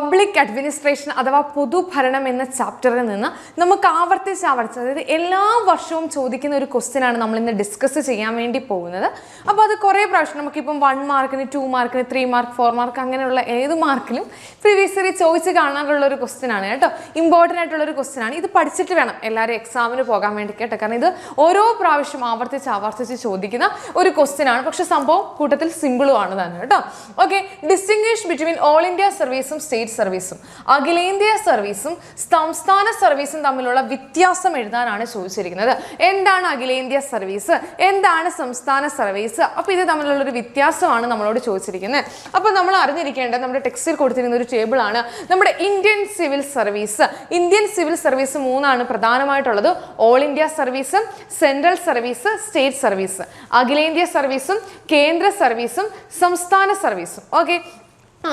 Public administration അഥവാ പൊതുഭരണം എന്ന ചാപ്റ്ററിൽ നിന്ന് നമുക്ക് ആവർത്തിച്ച് അതായത് എല്ലാ വർഷവും ചോദിക്കുന്ന ഒരു ക്വസ്റ്റ്യൻ ആണ് നമ്മൾ ഇന്ന് ഡിസ്കസ് ചെയ്യാൻ വേണ്ടി പോകുന്നത്. അപ്പോൾ അത് കുറേ പ്രാവശ്യം നമുക്കിപ്പം 1 മാർക്കിന് 2 മാർക്കിന് 3 മാർക്ക് 4 മാർക്ക് അങ്ങനെയുള്ള ഏത് മാർക്കിലും പ്രീവിയസ് ഇയർ ചോദിച്ച് കാണാനുള്ള ഒരു ക്വസ്റ്റ്യൻ ആണ് കേട്ടോ. ഇമ്പോർട്ടൻ്റ് ആയിട്ടുള്ള ഒരു ക്വസ്റ്റ്യൻ ആണ്. ഇത് പഠിച്ചിട്ട് വേണം എല്ലാവരും എക്സാമിന് പോകാൻ വേണ്ടി കേട്ടോ. കാരണം ഇത് ഓരോ പ്രാവശ്യം ആവർത്തിച്ച് ചോദിക്കുന്ന ഒരു ക്വസ്റ്റ്യൻ ആണ്. പക്ഷെ സംഭവം കൂട്ടത്തിൽ സിമ്പിളും ആണ് തന്നെ കേട്ടോ. Okay, distinguish between all India സർവീസും സ്റ്റേറ്റ് സർവീസും അഖിലേന്ത്യാ സർവീസും സംസ്ഥാന സർവീസും തമ്മിലുള്ള വ്യത്യാസം എഴുതാനാണ് ചോദിച്ചിരിക്കുന്നത്. എന്താണ് അഖിലേന്ത്യാ സർവീസ്, എന്താണ് സംസ്ഥാന സർവീസ്, അപ്പോൾ ഇത് തമ്മിലുള്ള ഒരു വ്യത്യാസമാണ് നമ്മളോട് ചോദിച്ചിരിക്കുന്നത്. അപ്പോൾ നമ്മൾ അറിഞ്ഞിരിക്കേണ്ടത് നമ്മുടെ ടെക്സ്റ്റിൽ കൊടുത്തിരിക്കുന്ന ഒരു ടേബിൾ ആണ് നമ്മുടെ Indian civil service. Indian civil service 3 പ്രധാനമായിട്ടുള്ളത്. All India service, central service, state service. അഖിലേന്ത്യാ സർവീസും കേന്ദ്ര സർവീസും സംസ്ഥാന സർവീസും. ഓക്കെ,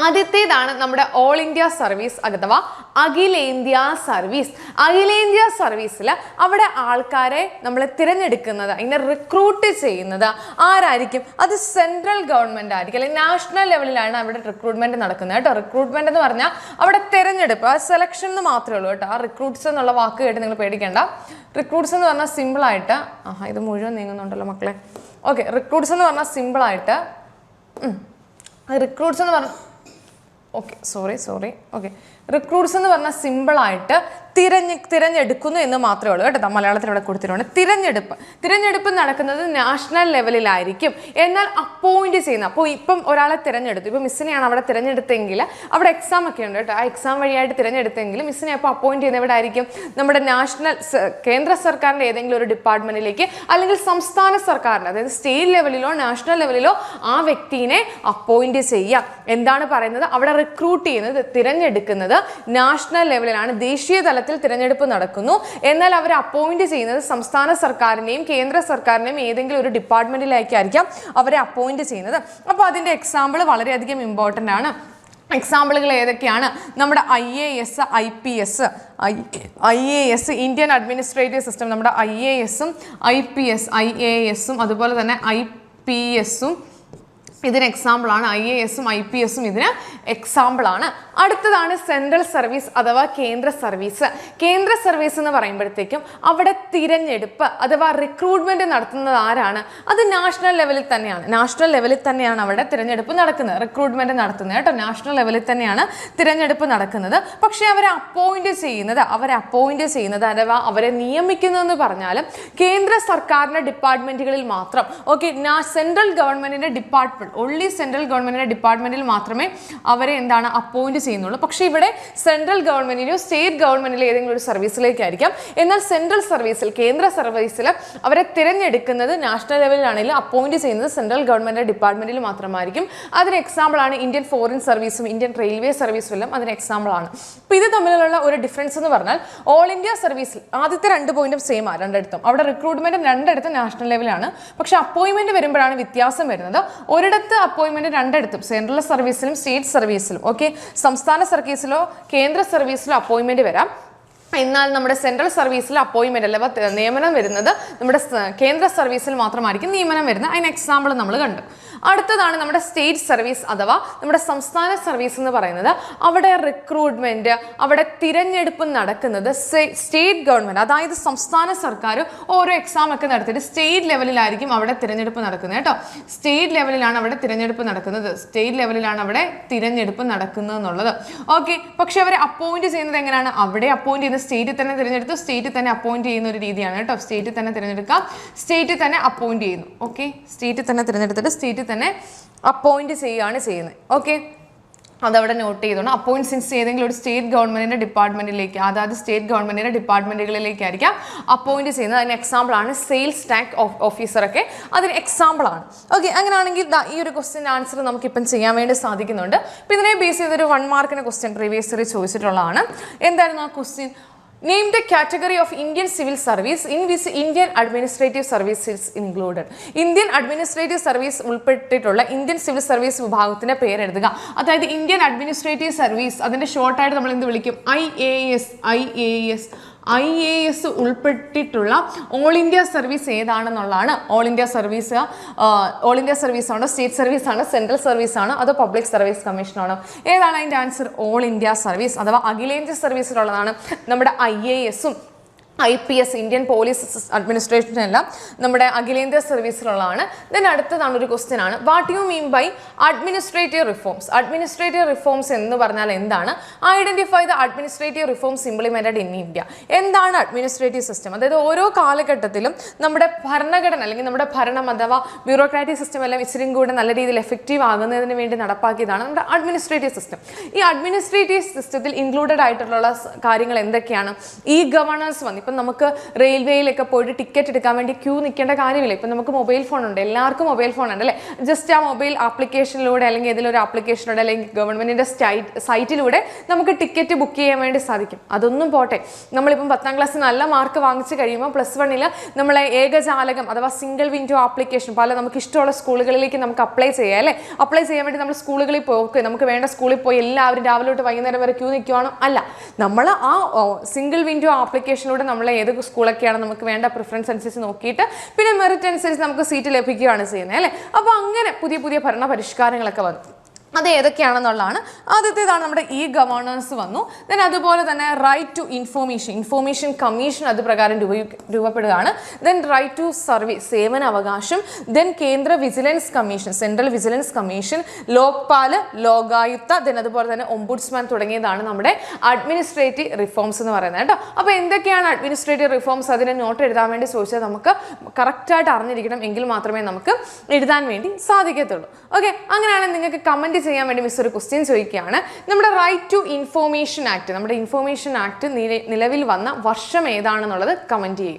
ആദ്യത്തേതാണ് നമ്മുടെ ഓൾ ഇന്ത്യ സർവീസ് അഥവാ അഖിലേന്ത്യാ സർവീസ്. അഖിലേന്ത്യാ സർവീസിൽ അവിടെ ആൾക്കാരെ നമ്മൾ തിരഞ്ഞെടുക്കുന്നത്, അതിനെ റിക്രൂട്ട് ചെയ്യുന്നത് ആരായിരിക്കും? അത് സെൻട്രൽ ഗവൺമെൻറ് ആയിരിക്കും, അല്ലെങ്കിൽ നാഷണൽ ലെവലിലാണ് അവിടെ റിക്രൂട്ട്മെന്റ് നടക്കുന്നത് കേട്ടോ. റിക്രൂട്ട്മെന്റ് എന്ന് പറഞ്ഞാൽ അവിടെ തിരഞ്ഞെടുപ്പ്, ആ സെലക്ഷൻ എന്ന് മാത്രമേ ഉള്ളൂ കേട്ടോ. ആ റിക്രൂട്ട്സ് എന്നുള്ള വാക്ക് കേട്ട് നിങ്ങൾ പേടിക്കേണ്ട. റിക്രൂട്ട്സ് എന്ന് പറഞ്ഞാൽ സിമ്പിളായിട്ട് ഇത് മുഴുവൻ നീങ്ങുന്നുണ്ടല്ലോ മക്കളെ. ഓക്കെ, റിക്രൂട്ട്സ് എന്ന് പറഞ്ഞാൽ സിമ്പിളായിട്ട് റിക്രൂട്ട്സ് എന്ന് പറഞ്ഞാൽ റിക്രൂട്ട്സ് എന്ന് പറഞ്ഞാൽ സിമ്പിളായിട്ട് തിരഞ്ഞെടുക്കുന്നു എന്ന് മാത്രമേ ഉള്ളൂ കേട്ടോ. മലയാളത്തിൽ ഇവിടെ കൊടുത്തിട്ടുണ്ട്. തിരഞ്ഞെടുപ്പ് നടക്കുന്നത് നാഷണൽ ലെവലിലായിരിക്കും. എന്നാൽ അപ്പോയിന്റ് ചെയ്യുന്ന, അപ്പോൾ ഇപ്പം ഒരാളെ തിരഞ്ഞെടുത്തു, ഇപ്പം മിസ്സിനെയാണ് അവിടെ തിരഞ്ഞെടുത്തെങ്കിൽ അവിടെ എക്സാം ഒക്കെ ഉണ്ട് കേട്ടോ. ആ എക്സാം വഴിയായിട്ട് തിരഞ്ഞെടുത്തെങ്കിൽ മിസ്സിനെ അപ്പോൾ അപ്പോയിന്റ് ചെയ്യുന്ന എവിടെ ആയിരിക്കും? നമ്മുടെ കേന്ദ്ര സർക്കാരിൻ്റെ ഏതെങ്കിലും ഒരു ഡിപ്പാർട്ട്മെന്റിലേക്ക്, അല്ലെങ്കിൽ സംസ്ഥാന സർക്കാരിൻ്റെ, അതായത് സ്റ്റേറ്റ് ലെവലിലോ നാഷണൽ ലെവലിലോ ആ വ്യക്തിനെ അപ്പോയിന്റ് ചെയ്യാം. എന്താണ് പറയുന്നത്? അവിടെ റിക്രൂട്ട് ചെയ്യുന്നത്, തിരഞ്ഞെടുക്കുന്നത് നാഷണൽ ലെവലിലാണ്, ദേശീയ തലത്തിൽ തിരഞ്ഞെടുപ്പ് നടക്കുന്നു. എന്നാൽ അവർ അപ്പോയിന്റ് ചെയ്യുന്നത് സംസ്ഥാന സർക്കാരിനെയും കേന്ദ്ര സർക്കാരിനെയും ഏതെങ്കിലും ഒരു ഡിപ്പാർട്ട്മെന്റിലേക്കായിരിക്കാം അവരെ അപ്പോയിന്റ് ചെയ്യുന്നത്. അപ്പോൾ അതിൻ്റെ എക്സാമ്പിൾ വളരെയധികം ഇമ്പോർട്ടൻ്റ് ആണ്. എക്സാമ്പിളുകൾ ഏതൊക്കെയാണ്? നമ്മുടെ IAS, IPS, IAS Indian administrative system, നമ്മുടെ IASഉം IASഉം അതുപോലെ തന്നെ IPSഉം ഇതിന് എക്സാമ്പിളാണ്. IASഉം IPSഉം ഇതിന് എക്സാമ്പിളാണ്. അടുത്തതാണ് സെൻട്രൽ സർവീസ് അഥവാ കേന്ദ്ര സർവീസ്. കേന്ദ്ര സർവീസ് എന്ന് പറയുമ്പോഴത്തേക്കും അവിടെ തിരഞ്ഞെടുപ്പ് അഥവാ റിക്രൂട്ട്മെന്റ് നടത്തുന്നത് ആരാണ്? അത് നാഷണൽ ലെവലിൽ തന്നെയാണ് അവിടെ തിരഞ്ഞെടുപ്പ് നടക്കുന്നത്, റിക്രൂട്ട്മെന്റ് നടത്തുന്നത് കേട്ടോ. നാഷണൽ ലെവലിൽ തന്നെയാണ് തിരഞ്ഞെടുപ്പ് നടക്കുന്നത്. പക്ഷേ അവരെ അപ്പോയിന്റ് ചെയ്യുന്നത് അഥവാ അവരെ നിയമിക്കുന്നതെന്ന് പറഞ്ഞാലും കേന്ദ്ര സർക്കാരിന്റെ ഡിപ്പാർട്ട്മെന്റുകളിൽ മാത്രം. ഓക്കെ, സെൻട്രൽ ഗവൺമെന്റിന്റെ ഡിപ്പാർട്ട്മെന്റ്, ഓൺലി സെൻട്രൽ ഗവൺമെന്റിന്റെ ഡിപ്പാർട്ട്മെന്റിൽ മാത്രമേ അവരെ അപ്പോയിന്റ് ചെയ്യുന്നുള്ളൂ. പക്ഷെ ഇവിടെ സെൻട്രൽ ഗവൺമെന്റിനോ സ്റ്റേറ്റ് ഗവൺമെന്റിലോ ഏതെങ്കിലും ഒരു സർവീസിലേക്കായിരിക്കാം. എന്നാൽ സെൻട്രൽ സർവീസിൽ, കേന്ദ്ര സർവീസിൽ അവരെ തിരഞ്ഞെടുക്കുന്നത് നാഷണൽ ലെവലിലാണെങ്കിലും അപ്പോയിന്റ് ചെയ്യുന്നത് സെൻട്രൽ ഗവൺമെന്റിന്റെ ഡിപ്പാർട്ട്മെന്റിൽ മാത്രമായിരിക്കും. അതിന് എക്സാമ്പിൾ ആണ് ഇന്ത്യൻ ഫോറിൻ സർവീസും ഇന്ത്യൻ റെയിൽവേ സർവീസും എല്ലാം അതിന് എക്സാമ്പിൾ ആണ്. അപ്പോൾ ഇത് തമ്മിലുള്ള ഒരു ഡിഫറൻസ് എന്ന് പറഞ്ഞാൽ ഓൾ ഇന്ത്യ സർവീസിൽ ആദ്യത്തെ 2 പോയിന്റും സെയിം ആണ് രണ്ടിടത്തും. അവിടെ റിക്രൂട്ട്മെന്റ് രണ്ടിടത്തും നാഷണൽ ലെവലാണ്. പക്ഷെ അപ്പോയിന്റ്മെന്റ് വരുമ്പോഴാണ് വ്യത്യാസം വരുന്നത്. ഒരിടത്ത് അപ്പോയിന്റ്മെന്റ് രണ്ടിടത്തും, സെൻട്രൽ സർവീസിലും സ്റ്റേറ്റ് സർവീസിലും, ഓക്കെ, സംസ്ഥാന സർവീസിലോ കേന്ദ്ര സർവീസിലോ അപ്പോയിന്റ്മെന്റ് വരാം. എന്നാൽ നമ്മുടെ സെൻട്രൽ സർവീസിൽ അപ്പോയിന്റ്മെന്റ് അല്ല നിയമനം വരുന്നത് നമ്മുടെ കേന്ദ്ര സർവീസിൽ മാത്രമായിരിക്കും നിയമനം വരുന്നത്. അതിന് എക്സാമ്പിൾ നമ്മൾ കണ്ടു. അടുത്തതാണ് നമ്മുടെ സ്റ്റേറ്റ് സർവീസ് അഥവാ നമ്മുടെ സംസ്ഥാന സർവീസ് എന്ന് പറയുന്നത്. അവിടെ റിക്രൂട്ട്മെന്റ്, അവിടെ തിരഞ്ഞെടുപ്പ് നടക്കുന്നത് സ്റ്റേറ്റ് ഗവൺമെന്റ്, അതായത് സംസ്ഥാന സർക്കാർ ഓരോ എക്സാം ഒക്കെ നടത്തിയിട്ട് സ്റ്റേറ്റ് ലെവലിലായിരിക്കും അവിടെ തിരഞ്ഞെടുപ്പ് നടക്കുന്നത് കേട്ടോ. സ്റ്റേറ്റ് ലെവലിലാണ് അവിടെ തിരഞ്ഞെടുപ്പ് നടക്കുന്നത് എന്നുള്ളത്. ഓക്കെ, പക്ഷെ അവരെ അപ്പോയിന്റ് ചെയ്യുന്നത് എങ്ങനെയാണ്? അവിടെ അപ്പോയിന്റ് ചെയ്യുന്നത് സ്റ്റേറ്റിൽ തന്നെ തിരഞ്ഞെടുത്ത് സ്റ്റേറ്റിൽ തന്നെ അപ്പോയിന്റ് ചെയ്യുന്ന ഒരു രീതിയാണ് കേട്ടോ. സ്റ്റേറ്റിൽ തന്നെ തിരഞ്ഞെടുക്കാം, സ്റ്റേറ്റിൽ തന്നെ അപ്പോയിന്റ് ചെയ്യുന്നു. ഓക്കെ, സ്റ്റേറ്റിൽ തന്നെ തിരഞ്ഞെടുത്തിട്ട് സ്റ്റേറ്റിൽ തന്നെ അപ്പോയിന്റ് ചെയ്യുന്നത്. ഓക്കെ, അതവിടെ നോട്ട് ചെയ്തോണം. അപ്പോയിൻറ്റ്സ് ഏതെങ്കിലും ഒരു സ്റ്റേറ്റ് ഗവൺമെന്റിന്റെ ഡിപ്പാർട്ട്മെന്റിലേക്ക്, അതായത് സ്റ്റേറ്റ് ഗവൺമെന്റിന്റെ ഡിപ്പാർട്ട്മെന്റുകളിലേക്കായിരിക്കാം അപ്പോയിന്റ് ചെയ്യുന്നത്. അതിന് എക്സാമ്പിൾ ആണ് സെയിൽസ് ടാക്സ് ഓഫീസറൊക്കെ, അതിന് എക്സാമ്പിൾ ആണ്. ഓക്കെ, അങ്ങനെയാണെങ്കിൽ ഈ ഒരു ക്വസ്റ്റ്യൻ ആൻസർ നമുക്കിപ്പം ചെയ്യാൻ വേണ്ടി സാധിക്കുന്നുണ്ട്. ഇപ്പം ഇതിനെ ബേസ് ചെയ്തൊരു 1 മാർക്കിന് ക്വസ്റ്റ്യൻ പ്രീവിയസ് ഇയർ ചോദിച്ചിട്ടുള്ളതാണ്. എന്തായിരുന്നു ആ question? Name the category of Indian civil service in which Indian administrative service is included. Indian administrative service ഉൾപ്പെട്ടിട്ടുള്ള ഇന്ത്യൻ സിവിൽ സർവീസ് വിഭാഗത്തിന്റെ പേര് എഴുതുക. അതായത് ഇന്ത്യൻ അഡ്മിനിസ്ട്രേറ്റീവ് സർവീസ്, അതിന്റെ ഷോർട്ടായിട്ട് നമ്മൾ എന്ത് വിളിക്കും? IAS, IAS ഉൾപ്പെട്ടിട്ടുള്ള ഓൾ ഇന്ത്യ സർവീസ് ഏതാണെന്നുള്ളതാണ്. ഓൾ ഇന്ത്യ സർവീസ് ആണോ, സ്റ്റേറ്റ് സർവീസ് ആണോ, സെൻട്രൽ സർവീസ് ആണോ, അതോ പബ്ലിക് സർവീസ് കമ്മീഷൻ ആണോ? ഏതാണ് അതിൻ്റെ ആൻസർ? ഓൾ ഇന്ത്യ സർവീസ് അഥവാ അഖിലേന്ത്യാ സർവീസിലുള്ളതാണ് നമ്മുടെ IAS-ഉം IPS ഇന്ത്യൻ പോലീസ് അഡ്മിനിസ്ട്രേഷനെല്ലാം നമ്മുടെ അഖിലേന്ത്യാ സർവീസിലുള്ളതാണ്. ദെൻ അടുത്തതാണ് ഒരു ക്വസ്റ്റ്യൻ ആണ്, what you mean by administrative reforms? Administrative reforms എന്ന് പറഞ്ഞാൽ എന്താണ്? Identify the administrative reforms implemented in India. എന്താണ് അഡ്മിനിസ്ട്രേറ്റീവ് സിസ്റ്റം? അതായത് ഓരോ കാലഘട്ടത്തിലും നമ്മുടെ ഭരണഘടന അല്ലെങ്കിൽ നമ്മുടെ ഭരണം അഥവാ ബ്യൂറോക്രാറ്റിക് സിസ്റ്റം എല്ലാം ഇച്ചിരി കൂടെ നല്ല രീതിയിൽ എഫക്റ്റീവ് ആകുന്നതിന് വേണ്ടി നടപ്പാക്കിയതാണ് നമ്മുടെ അഡ്മിനിസ്ട്രേറ്റീവ് സിസ്റ്റം. ഈ അഡ്മിനിസ്ട്രേറ്റീവ് സിസ്റ്റത്തിൽ ഇൻക്ലൂഡഡ് ആയിട്ടുള്ള കാര്യങ്ങൾ എന്തൊക്കെയാണ്? ഈ ഗവർണൻസ് വന്നു. ഇപ്പം നമുക്ക് റെയിൽവേയിലൊക്കെ പോയിട്ട് ടിക്കറ്റ് എടുക്കാൻ വേണ്ടി ക്യൂ നിൽക്കേണ്ട കാര്യമില്ല. ഇപ്പം നമുക്ക് മൊബൈൽ ഫോൺ ഉണ്ട്, എല്ലാവർക്കും മൊബൈൽ ഫോൺ ഉണ്ട് അല്ലേ? ജസ്റ്റ് ആ മൊബൈൽ ആപ്ലിക്കേഷനിലൂടെ അല്ലെങ്കിൽ ഏതെങ്കിലും ആപ്ലിക്കേഷനിലൂടെ അല്ലെങ്കിൽ ഗവൺമെന്റിന്റെ സൈറ്റിലൂടെ നമുക്ക് ടിക്കറ്റ് ബുക്ക് ചെയ്യാൻ വേണ്ടി സാധിക്കും. അതൊന്നും പോട്ടെ, നമ്മളിപ്പം 10ാം ക്ലാസ്സിൽ നല്ല മാർക്ക് വാങ്ങിച്ചു കഴിയുമ്പോൾ +1 നമ്മളെ ഏകജാലകം അഥവാ സിംഗിൾ വിൻഡോ ആപ്ലിക്കേഷൻ പല നമുക്ക് ഇഷ്ടമുള്ള സ്കൂളുകളിലേക്ക് നമുക്ക് അപ്ലൈ ചെയ്യാം അല്ലേ? അപ്ലൈ ചെയ്യാൻ വേണ്ടി നമ്മൾ സ്കൂളുകളിൽ പോയി നമുക്ക് വേണ്ട സ്കൂളിൽ പോയി എല്ലാവരും രാവിലെ തൊട്ട് വൈകുന്നേരം വരെ ക്യൂ നിൽക്കുവാണോ? അല്ല, നമ്മൾ ആ സിംഗിൾ വിൻഡോ ആപ്ലിക്കേഷനിലൂടെ നമ്മൾ ഏത് സ്കൂളൊക്കെയാണ് നമുക്ക് വേണ്ട പ്രിഫറൻസ് അനുസരിച്ച് നോക്കിയിട്ട് പിന്നെ മെറിറ്റ് അനുസരിച്ച് നമുക്ക് സീറ്റ് ലഭിക്കുകയാണ് ചെയ്യുന്നത് അല്ലേ? അപ്പോൾ അങ്ങനെ പുതിയ പുതിയ ഭരണ പരിഷ്കാരങ്ങളൊക്കെ വന്നു. അത് ഏതൊക്കെയാണെന്നുള്ളതാണ്. ആദ്യത്തേതാണ് നമ്മുടെ ഇ ഗവേണൻസ് വന്നു. ദെൻ അതുപോലെ തന്നെ റൈറ്റ് ടു ഇൻഫോർമേഷൻ കമ്മീഷൻ അത് പ്രകാരം രൂപപ്പെടുകയാണ്. ദെൻ റൈറ്റ് ടു സർവീസ് സേവന അവകാശം. ദെൻ കേന്ദ്ര vigilance commission central vigilance commission, Lokpal, Lokayukta, then അതുപോലെ തന്നെ ഒംബുഡ്സ്മാൻ തുടങ്ങിയതാണ് നമ്മുടെ അഡ്മിനിസ്ട്രേറ്റീവ് റിഫോംസ് എന്ന് പറയുന്നത് കേട്ടോ. അപ്പോൾ എന്തൊക്കെയാണ് അഡ്മിനിസ്ട്രേറ്റീവ് റിഫോംസ്? അതിനെ നോട്ട് എഴുതാൻ വേണ്ടി ചോദിച്ചാൽ നമുക്ക് കറക്റ്റായിട്ട് അറിഞ്ഞിരിക്കണം, എങ്കിൽ മാത്രമേ നമുക്ക് എഴുതാൻ വേണ്ടി സാധിക്കത്തുള്ളൂ. ഓക്കെ, അങ്ങനെയാണെങ്കിൽ നിങ്ങൾക്ക് കമൻറ്റ് ചെയ്യാൻ വേണ്ടി മിസ് ഒരു ക്വസ്റ്റ്യൻ ചോദിക്കുകയാണ്. നമ്മുടെ റൈറ്റ് ടു ഇൻഫോർമേഷൻ ആക്ട്, നമ്മുടെ ഇൻഫോർമേഷൻ ആക്ട് നിലവിൽ വന്ന വർഷം ഏതാണെന്നുള്ളത് കമൻറ്റ് ചെയ്യുക.